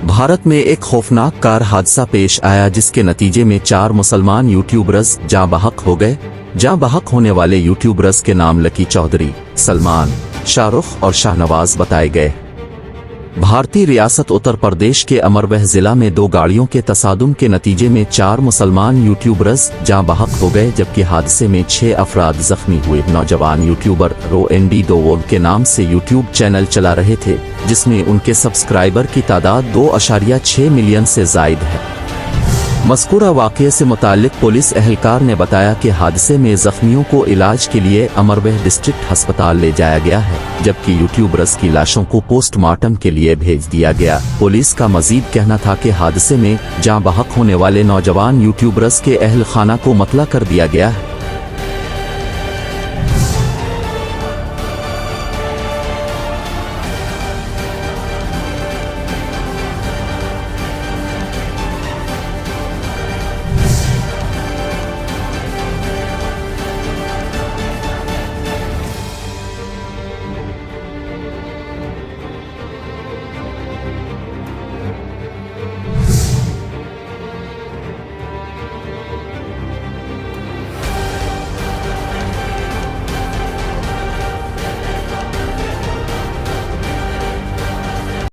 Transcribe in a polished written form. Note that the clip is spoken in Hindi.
भारत में एक खौफनाक कार हादसा पेश आया जिसके नतीजे में 4 मुसलमान यूट्यूबर्स जाँ बहक हो गए। जाँ बहक होने वाले यूट्यूबर्स के नाम लकी चौधरी, सलमान, शाहरुख और शाहनवाज बताए गए। भारतीय रियासत उत्तर प्रदेश के अमरवह जिला में 2 गाड़ियों के तसादुम के नतीजे में 4 मुसलमान यूट्यूबर्स जाँ बहक हो गए, जबकि हादसे में 6 अफराद जख्मी हुए। नौजवान यूट्यूबर रोएंडी दोवोल के नाम से यूट्यूब चैनल चला रहे थे, जिसमें उनके सब्सक्राइबर की तादाद 2.6 मिलियन से जायद है। मज़कूरा वाक़ये से मुताल्लिक़ पुलिस एहलकार ने बताया कि हादसे में जख्मियों को इलाज के लिए अमरवह डिस्ट्रिक्ट अस्पताल ले जाया गया है, जबकि यूट्यूबर्स की लाशों को पोस्टमार्टम के लिए भेज दिया गया। पुलिस का मजीद कहना था कि हादसे में जाँ बहक होने वाले नौजवान यूट्यूबर्स के अहल खाना को मतला कर दिया गया है।